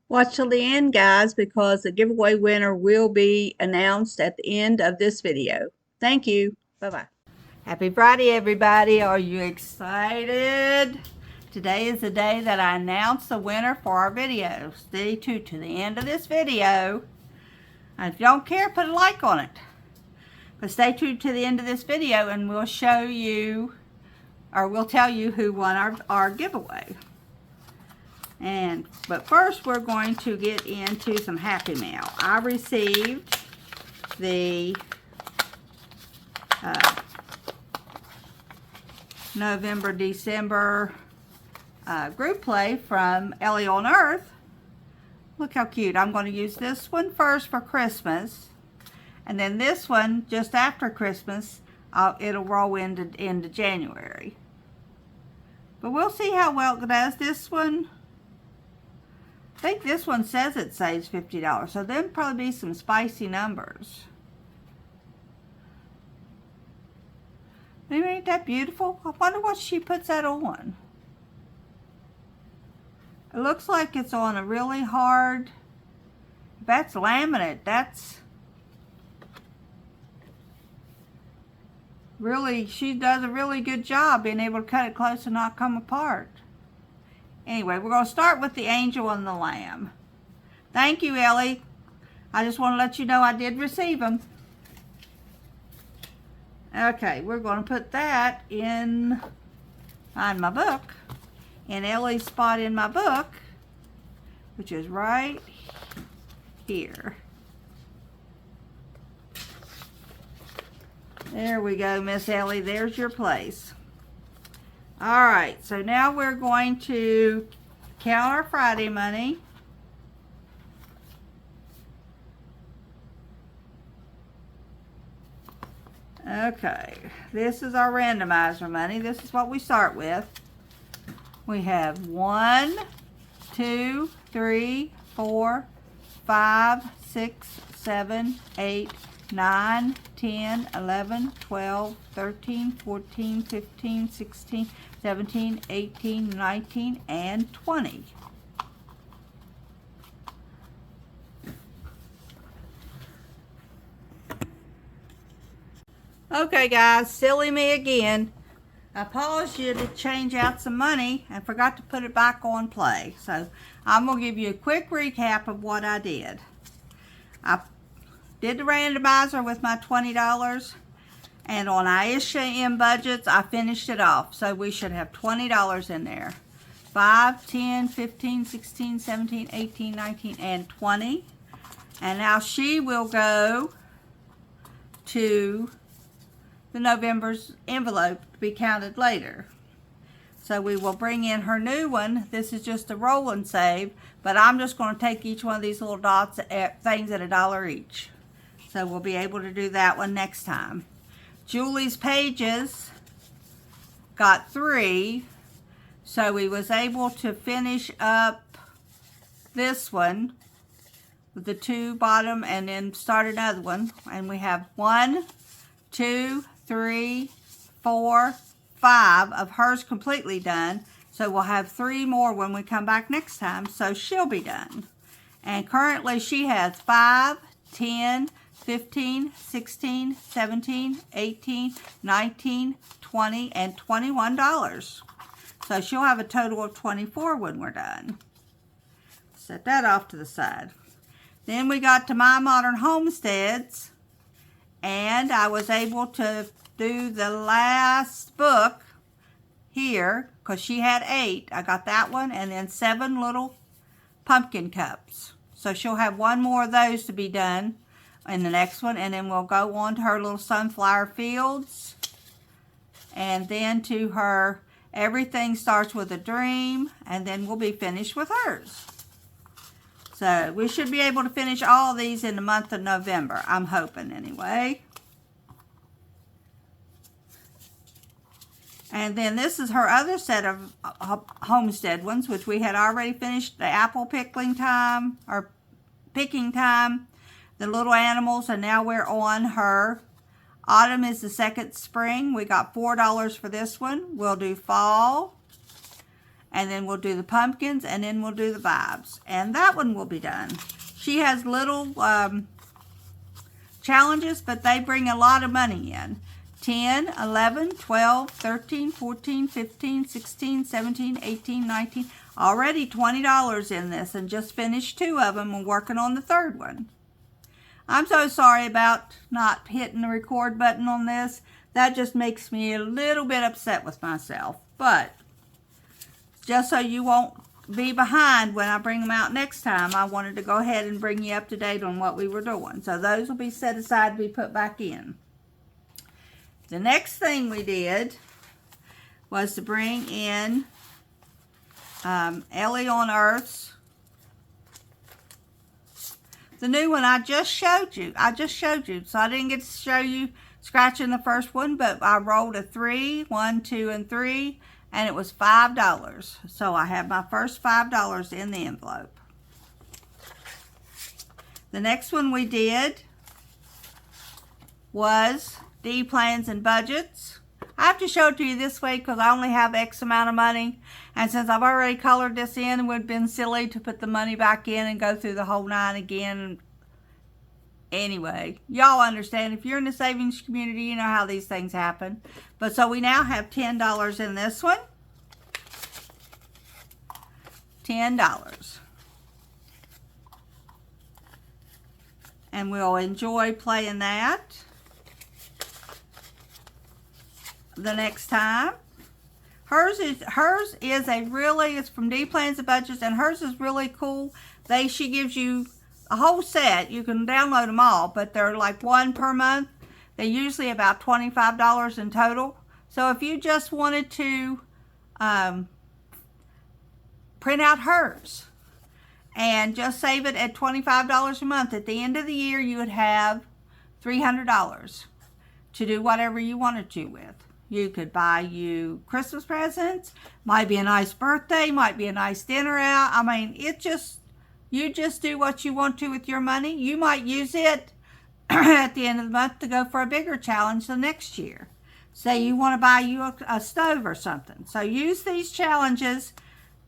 Watch till the end, guys, because the giveaway winner will be announced at the end of this video. Thank you. Bye-bye. Happy Friday, everybody. Are you excited? Today is the day that I announce the winner for our video. Stay tuned to the end of this video. And if you don't care, put a like on it. But stay tuned to the end of this video and we'll show you, or we'll tell you who won our giveaway. But first we're going to get into some Happy Mail. I received the November, December group play from Ellie on Earth. Look how cute. I'm going to use this one first for Christmas. And then this one just after Christmas. It'll roll into January. But we'll see how well it does. This one, I think this one says it saves $50, so there'll probably be some spicy numbers. Ain't that beautiful? I wonder what she puts that on. It looks like it's on a really hard, if that's laminate, that's really, she does a really good job being able to cut it close and not come apart. Anyway, we're going to start with the angel and the lamb. Thank you, Ellie. I just want to let you know I did receive them. Okay, we're going to put that in my book. In Ellie's spot in my book, which is right here. There we go, Miss Ellie. There's your place. Alright, so now we're going to count our Friday money. Okay, this is our randomizer money. This is what we start with. We have 1, 2, 3, 4, 5, 6, 7, 8, 9, 10, 11, 12, 13, 14, 15, 16, 17, 18, 19, and 20. Okay, guys, silly me again. I paused you to change out some money and forgot to put it back on play. So I'm going to give you a quick recap of what I did. I did the randomizer with my $20, and on ISHM budgets I finished it off, so we should have $20 in there. 5, 10, 15, 16, 17, 18, 19, and 20. And now she will go to the November's envelope to be counted later. So we will bring in her new one. This is just a roll and save, but I'm just going to take each one of these little dots things at $1 each. So we'll be able to do that one next time. Julie's pages got 3, so we was able to finish up this one with the 2 bottom and then start another one. And we have 1, 2, 3, 4, 5 of hers completely done. So we'll have 3 more when we come back next time, so she'll be done. And currently she has 5, 10, 15, 16, 17, 18, 19, 20, and $21. So she'll have a total of 24 when we're done. Set that off to the side. Then we got to My Modern Homesteads, and I was able to do the last book here because she had 8. I got that one and then 7 little pumpkin cups. So she'll have 1 more of those to be done in the next one, and then we'll go on to her little sunflower fields, and then to her Everything Starts with a Dream, and then we'll be finished with hers. So we should be able to finish all of these in the month of November. I'm hoping anyway. And then this is her other set of homestead ones, which we had already finished the apple pickling time, or picking time, the little animals, and now we're on her Autumn is the second spring. We got $4 for this one. We'll do fall, and then we'll do the pumpkins, and then we'll do the vibes. And that one will be done. She has little challenges, but they bring a lot of money in. 10, 11, 12, 13, 14, 15, 16, 17, 18, 19. Already $20 in this, and just finished 2 of them and working on the 3rd one. I'm so sorry about not hitting the record button on this. That just makes me a little bit upset with myself. But just so you won't be behind when I bring them out next time, I wanted to go ahead and bring you up to date on what we were doing. So those will be set aside to be put back in. The next thing we did was to bring in Ellie on Earth's. The new one I just showed you. So I didn't get to show you scratching the first one, but I rolled a 3, 1, 2, and 3, and it was $5. So I have my first $5 in the envelope. The next one we did was D plans and budgets. I have to show it to you this way because I only have X amount of money. And since I've already colored this in, it would have been silly to put the money back in and go through the whole 9 again. Anyway, y'all understand. If you're in the savings community, you know how these things happen. But so we now have $10 in this one. $10. And we'll enjoy playing that the next time. Hers is it's from D Plans and Budgets, and hers is really cool. She gives you a whole set. You can download them all, but they're like 1 per month. They're usually about $25 in total. So if you just wanted to print out hers and just save it at $25 a month, at the end of the year you would have $300 to do whatever you wanted to with. You could buy you Christmas presents, might be a nice birthday, might be a nice dinner out. I mean, you just do what you want to with your money. You might use it at the end of the month to go for a bigger challenge the next year. Say you want to buy you a stove or something. So use these challenges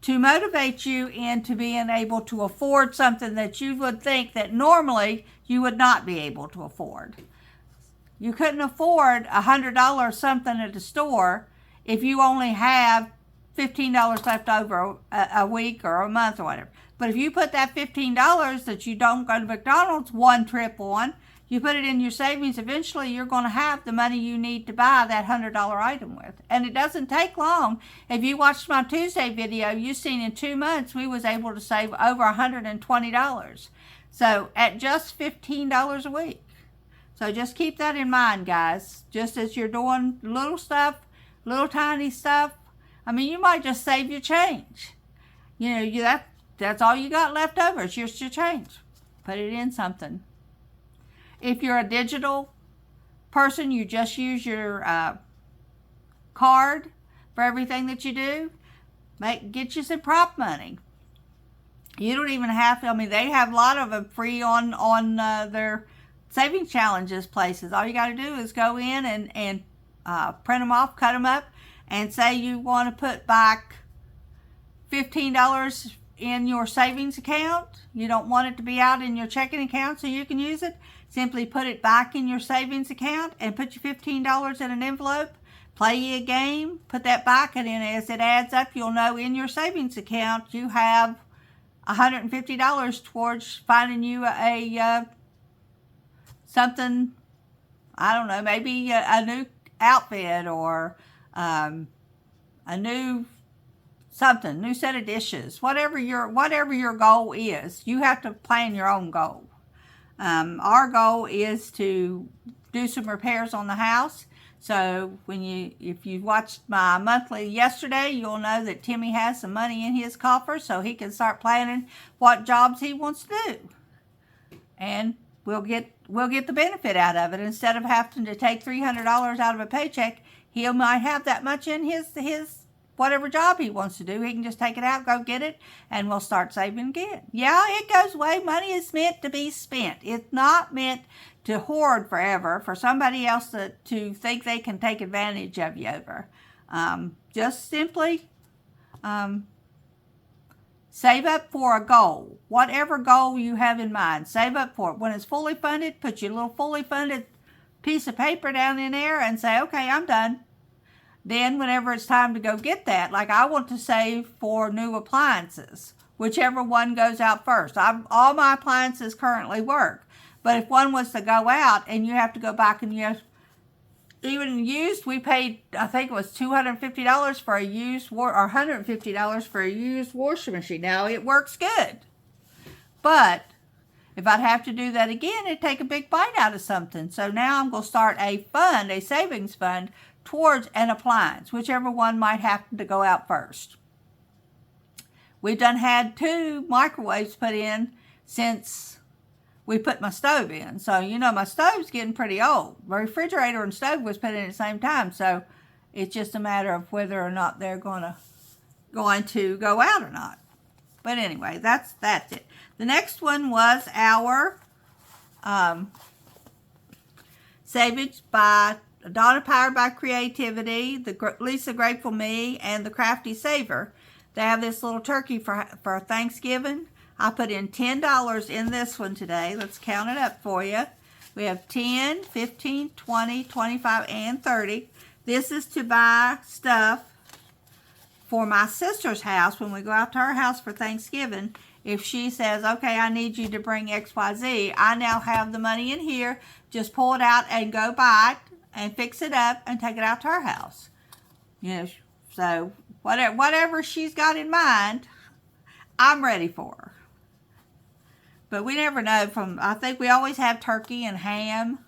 to motivate you into being able to afford something that you would think that normally you would not be able to afford. You couldn't afford $100 something at the store if you only have $15 left over a week or a month or whatever. But if you put that $15 that you don't go to McDonald's one trip on, you put it in your savings, eventually you're going to have the money you need to buy that $100 item with. And it doesn't take long. If you watched my Tuesday video, you've seen in 2 months we was able to save over $120. So at just $15 a week. So just keep that in mind, guys. Just as you're doing little stuff, little tiny stuff, I mean, you might just save your change. You know, that's all you got left over. It's just your change. Put it in something. If you're a digital person, you just use your card for everything that you do. Get you some prop money. You don't even have to. I mean, they have a lot of them free on their saving challenges places. All you got to do is go in and print them off, cut them up, and say you want to put back $15 in your savings account. You don't want it to be out in your checking account so you can use it. Simply put it back in your savings account and put your $15 in an envelope. Play you a game, put that back, and then as it adds up, you'll know in your savings account you have $150 towards finding you a something, I don't know, maybe a new outfit or a new something, new set of dishes, whatever your goal is. You have to plan your own goal. Our goal is to do some repairs on the house. So if you watched my monthly yesterday, you'll know that Timmy has some money in his coffer so he can start planning what jobs he wants to do. And we'll get the benefit out of it. Instead of having to take $300 out of a paycheck, he might have that much in his whatever job he wants to do. He can just take it out, go get it, and we'll start saving again. Yeah, it goes away. Money is meant to be spent. It's not meant to hoard forever, for somebody else to think they can take advantage of you over. Just simply save up for a goal. Whatever goal you have in mind, save up for it. When it's fully funded, put your little fully funded piece of paper down in there and say, okay, I'm done. Then whenever it's time to go get that, like I want to save for new appliances, whichever one goes out first. All my appliances currently work. But if one was to go out and you have to go back and even used, we paid, I think it was $250 for a used, or $150 for a used washing machine. Now, it works good. But if I'd have to do that again, it'd take a big bite out of something. So now I'm going to start a fund, a savings fund, towards an appliance, whichever one might happen to go out first. We've done had 2 microwaves put in since we put my stove in. So, my stove's getting pretty old. My refrigerator and stove was put in at the same time. So, it's just a matter of whether or not they're going to go out or not. But anyway, that's it. The next one was our savings by Donna Powered by Creativity, the Lisa Grateful Me, and the Crafty Saver. They have this little turkey for Thanksgiving. I put in $10 in this one today. Let's count it up for you. We have 10, 15, 20, 25, and 30. This is to buy stuff for my sister's house when we go out to her house for Thanksgiving. If she says, okay, I need you to bring XYZ, I now have the money in here. Just pull it out and go buy it and fix it up and take it out to her house. So whatever she's got in mind, I'm ready for her. But we never know. I think we always have turkey and ham.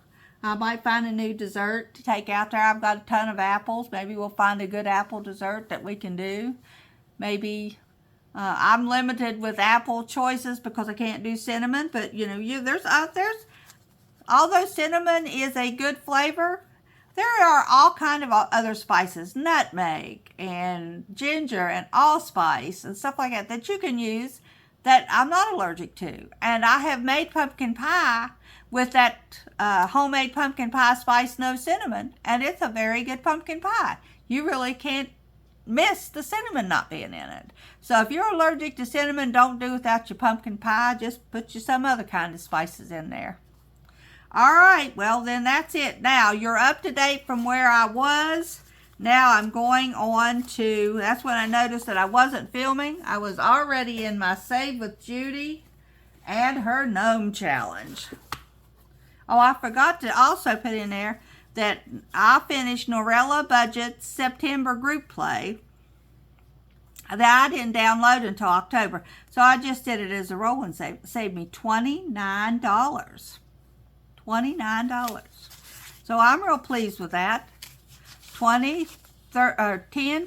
I might find a new dessert to take out there. I've got a ton of apples. Maybe we'll find a good apple dessert that we can do. Maybe I'm limited with apple choices because I can't do cinnamon. But there's although cinnamon is a good flavor, there are all kind of other spices, nutmeg and ginger and allspice and stuff like that you can use that I'm not allergic to. And I have made pumpkin pie with that homemade pumpkin pie spice, no cinnamon, and it's a very good pumpkin pie. You really can't miss the cinnamon not being in it. So if you're allergic to cinnamon, don't do without your pumpkin pie. Just put some other kind of spices in there. All right, well, then that's it. Now, you're up to date from where I was. Now I'm going on to, that's when I noticed that I wasn't filming. I was already in my Save with Judy and her gnome challenge. Oh, I forgot to also put in there that I finished Norella Budget's September group play that I didn't download until October. So I just did it as a roll and saved me $29. $29. So I'm real pleased with that. 10,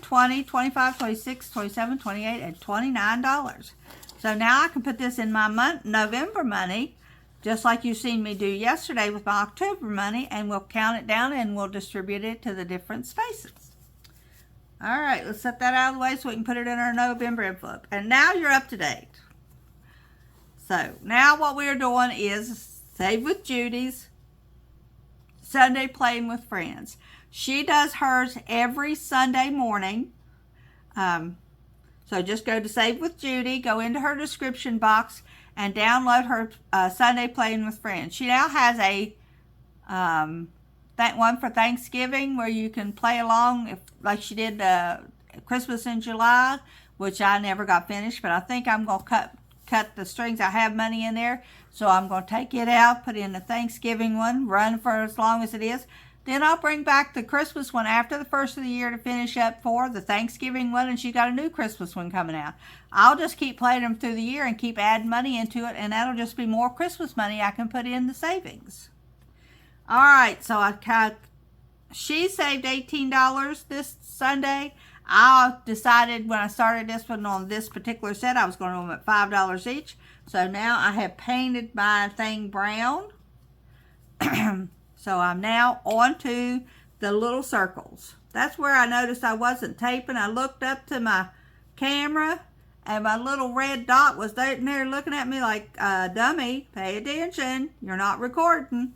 20, 25, 26, 27, 28, and $29. So now I can put this in my November money, just like you've seen me do yesterday with my October money, and we'll count it down and we'll distribute it to the different spaces. All right, let's set that out of the way so we can put it in our November envelope. And now you're up to date. So now what we're doing is Save with Judy's Sunday Playing with Friends. She does hers every Sunday morning. So just go to Save with Judy, go into her description box, and download her Sunday Playing with Friends. She now has a that one for Thanksgiving where you can play along, like she did Christmas in July, which I never got finished, but I think I'm going to cut the strings. I have money in there, so I'm going to take it out, put in the Thanksgiving one, run for as long as it is. Then I'll bring back the Christmas one after the first of the year to finish up for the Thanksgiving one, and she's got a new Christmas one coming out. I'll just keep playing them through the year and keep adding money into it, and that'll just be more Christmas money I can put in the savings. All right, so she saved $18 this Sunday. I decided when I started this one on this particular set, I was going to do them at $5 each. So now I have painted my thing brown. So I'm now on to the little circles. That's where I noticed I wasn't taping. I looked up to my camera and my little red dot was there looking at me like, dummy, pay attention. You're not recording.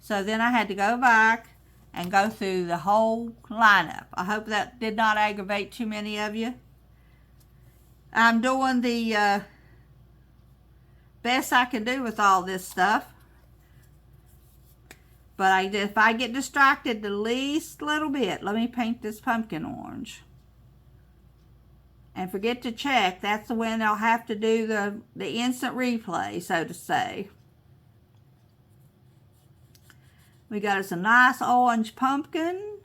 So then I had to go back and go through the whole lineup. I hope that did not aggravate too many of you. I'm doing the best I can do with all this stuff. But if I get distracted the least little bit, let me paint this pumpkin orange. And forget to check, that's when I'll have to do the instant replay, so to say. We got us a nice orange pumpkin.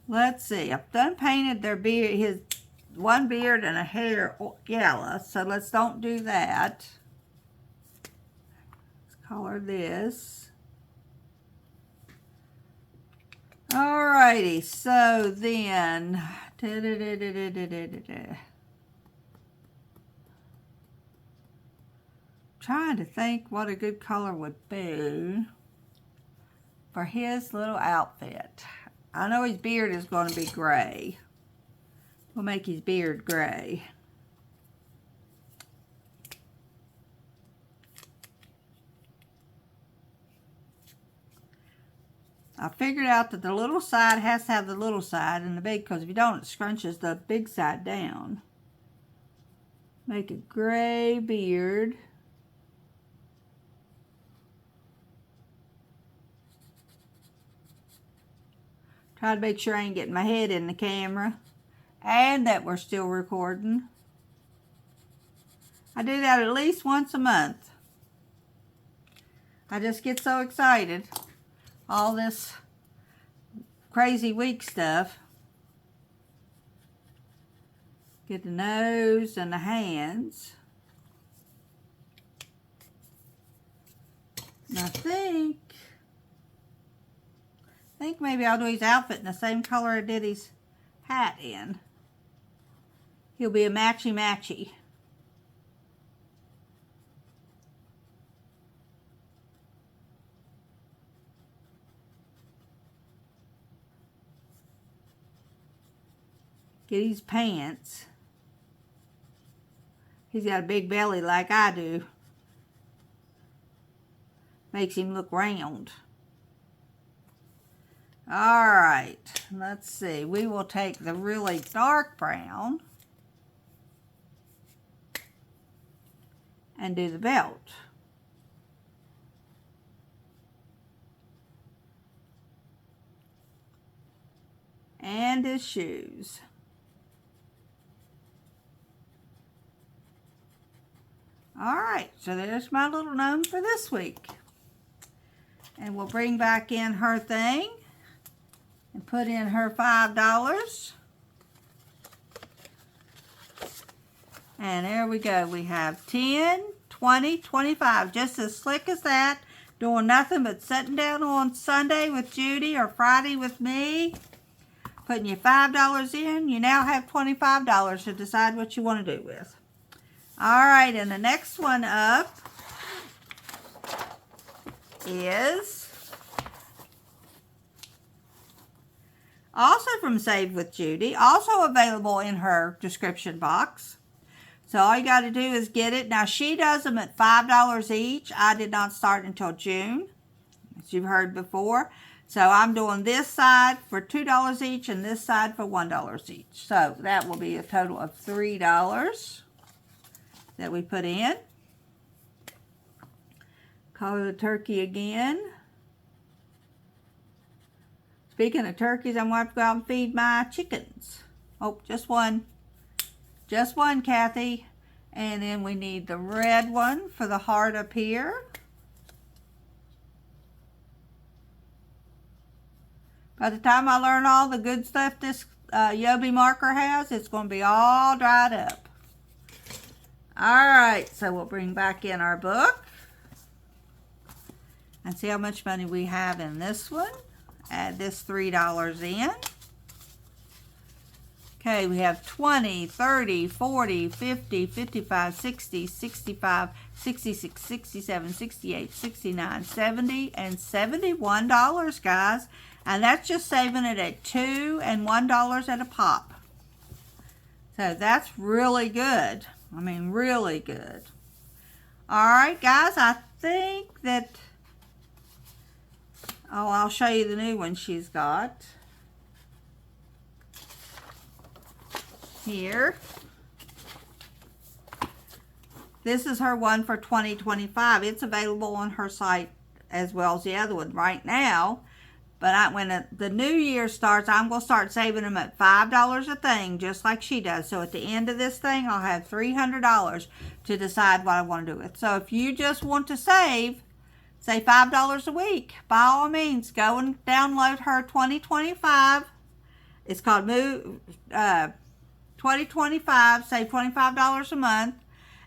Let's see, I've done painted their beard, his one beard and a hair yellow, so let's don't do that. Let's color this. Alrighty, so then, trying to think what a good color would be for his little outfit. I know his beard is going to be gray. We'll make his beard gray. I figured out that the little side has to have the little side and the big, because if you don't, it scrunches the big side down. Make a gray beard. Try to make sure I ain't getting my head in the camera. And that we're still recording. I do that at least once a month. I just get so excited. All this crazy week stuff. Get the nose and the hands. And I think maybe I'll do his outfit in the same color I did his hat in. He'll be a matchy-matchy. Get his pants. He's got a big belly like I do. Makes him look round. Alright, let's see. We will take the really dark brown and do the belt. And his shoes. Alright, so there's my little gnome for this week. And we'll bring back in her thing and put in her $5. And there we go. We have 10, 20, 25. Just as slick as that. Doing nothing but sitting down on Sunday with Judy or Friday with me. Putting your $5 in. You now have $25 to decide what you want to do with. Alright, and the next one up is also from Save with Judy. Also available in her description box. So all you got to do is get it. Now she does them at $5 each. I did not start until June, as you've heard before. So I'm doing this side for $2 each and this side for $1 each. So that will be a total of $3 that we put in. Color the turkey again. Speaking of turkeys, I'm going to have to go out and feed my chickens. Oh, just one. Just one, Kathy. And then we need the red one for the heart up here. By the time I learn all the good stuff this Yobi marker has, it's going to be all dried up. Alright, so we'll bring back in our book. And see how much money we have in this one. Add this $3 in. Okay, we have 20, 30, 40, 50, 55, 60, 65, 66, 67, 68, 69, 70, and $71, guys. And that's just saving it at $2 and $1 at a pop. So that's really good. I mean, really good. Alright, guys, I think that, oh, I'll show you the new one she's got. Here. This is her one for 2025. It's available on her site as well as the other one right now. But when the new year starts, I'm going to start saving them at $5 a thing, just like she does. So at the end of this thing, I'll have $300 to decide what I want to do with. So if you just want to save, say $5 a week, by all means, go and download her 2025. It's called 2025, save $25 a month.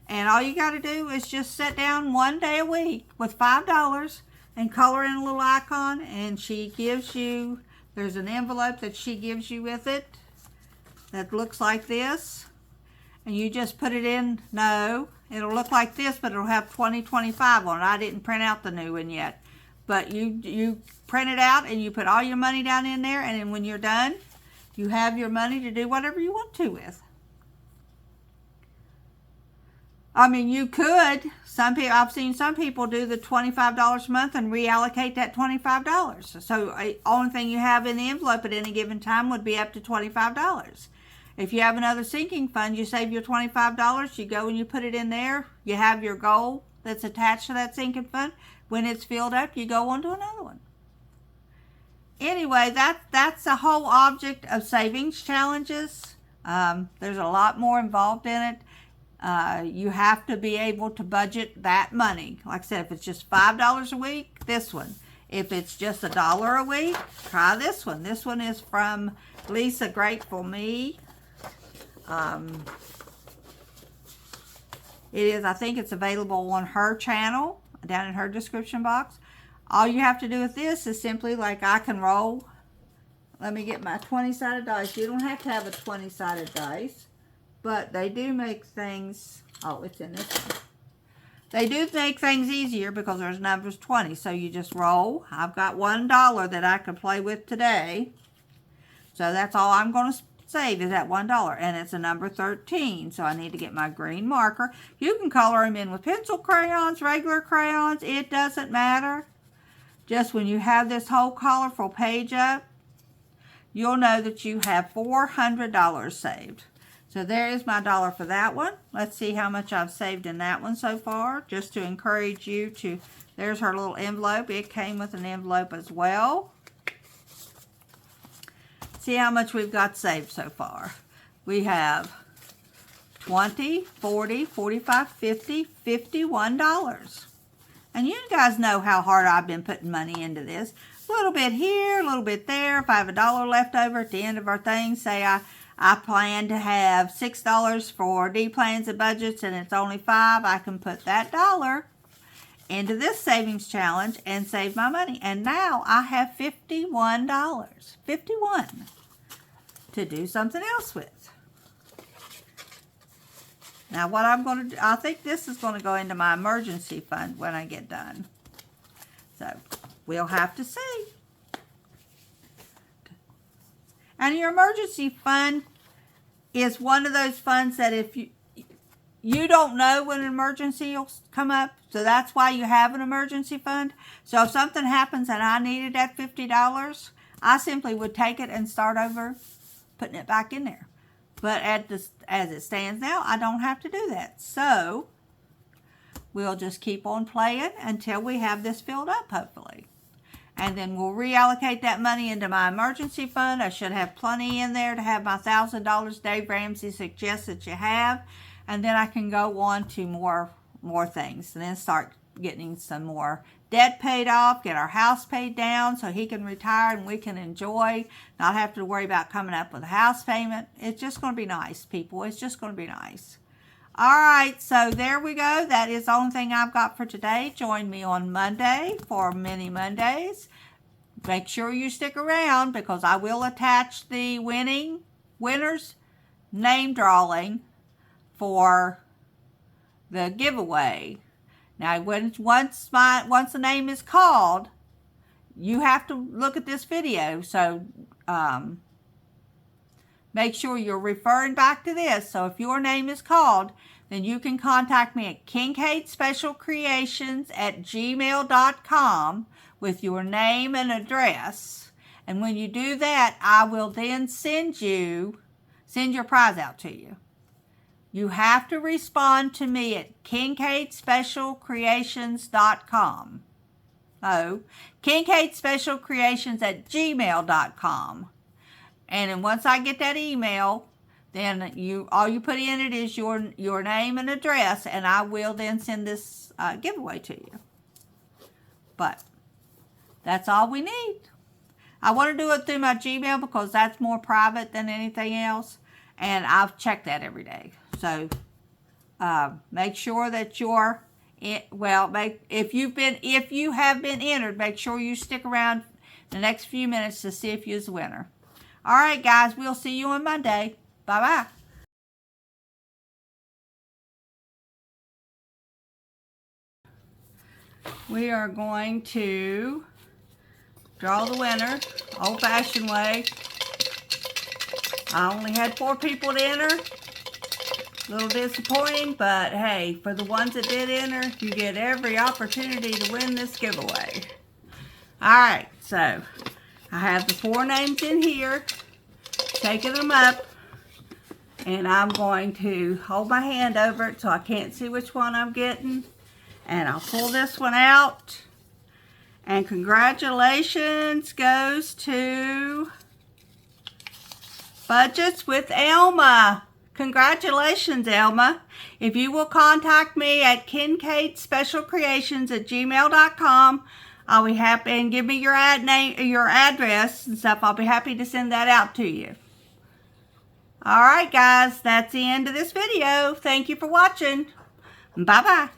And all you got to do is just sit down one day a week with $5 and color in a little icon. And she gives you, there's an envelope that she gives you with it that looks like this. And you just put it in, no, it'll look like this, but it'll have 2025 on it. I didn't print out the new one yet. But you print it out and you put all your money down in there. And then when you're done, you have your money to do whatever you want to with. I mean, you could. I've seen some people do the $25 a month and reallocate that $25. So the only thing you have in the envelope at any given time would be up to $25. If you have another sinking fund, you save your $25. You go and you put it in there. You have your goal that's attached to that sinking fund. When it's filled up, you go on to another one. Anyway, that's the whole object of savings challenges. There's a lot more involved in it. You have to be able to budget that money. Like I said, if it's just $5 a week, this one. If it's just $1 a week, try this one. This one is from Lisa Grateful Me. I think it's available on her channel, down in her description box. All you have to do with this is simply, like I can roll. Let me get my 20-sided dice. You don't have to have a 20-sided dice. But they do make things, oh, it's in this one. They do make things easier because there's numbers 20. So you just roll. I've got $1 that I can play with today. So that's all I'm going to save is that $1. And it's a number 13. So I need to get my green marker. You can color them in with pencil crayons, regular crayons. It doesn't matter. Just when you have this whole colorful page up, you'll know that you have $400 saved. So there is my dollar for that one. Let's see how much I've saved in that one so far, just to encourage you to, there's her little envelope. It came with an envelope as well. See how much we've got saved so far. We have $20, $40, $45, $50, $51. And you guys know how hard I've been putting money into this. A little bit here, a little bit there. If I have $1 left over at the end of our thing, say I plan to have $6 for D plans and budgets and it's only $5, I can put that dollar into this savings challenge and save my money. And now I have $51. 51 to do something else with. Now what I'm going to do, I think this is going to go into my emergency fund when I get done. So we'll have to see. And your emergency fund is one of those funds that if you don't know when an emergency will come up, so that's why you have an emergency fund. So if something happens and I needed that $50, I simply would take it and start over putting it back in there. But as it stands now, I don't have to do that. So we'll just keep on playing until we have this filled up, hopefully. And then we'll reallocate that money into my emergency fund. I should have plenty in there to have my $1,000 Dave Ramsey suggests that you have. And then I can go on to more things. And then start getting some more debt paid off, get our house paid down so he can retire and we can enjoy, not have to worry about coming up with a house payment. It's just going to be nice, people. It's just going to be nice. All right, so there we go. That is the only thing I've got for today. Join me on Monday for Mini Mondays. Make sure you stick around because I will attach the winners name drawing for the giveaway. Now, once the name is called, you have to look at this video. So make sure you're referring back to this. So if your name is called, then you can contact me at kincaidsspecialcreations@gmail.com with your name and address. And when you do that, I will then send your prize out to you. You have to respond to me at kincaidsspecialcreations.com. Oh, kincaidsspecialcreations@gmail.com. And then once I get that email, then all you put in it is your name and address, and I will then send this giveaway to you. But that's all we need. I want to do it through my Gmail because that's more private than anything else, and I've checked that every day. So make sure that you're if you have been entered, make sure you stick around the next few minutes to see if you're the winner. All right, guys, we'll see you on Monday. Bye-bye. We are going to draw the winner, old-fashioned way. I only had 4 people to enter. A little disappointing, but hey, for the ones that did enter, you get every opportunity to win this giveaway. Alright, so I have the 4 names in here, taking them up, and I'm going to hold my hand over it so I can't see which one I'm getting. And I'll pull this one out. And congratulations goes to Budgets with Elma. Congratulations, Elma. If you will contact me at kincaidsspecialcreations@gmail.com, I'll be happy, and give me your address and stuff. I'll be happy to send that out to you. All right, guys, that's the end of this video. Thank you for watching. Bye-bye.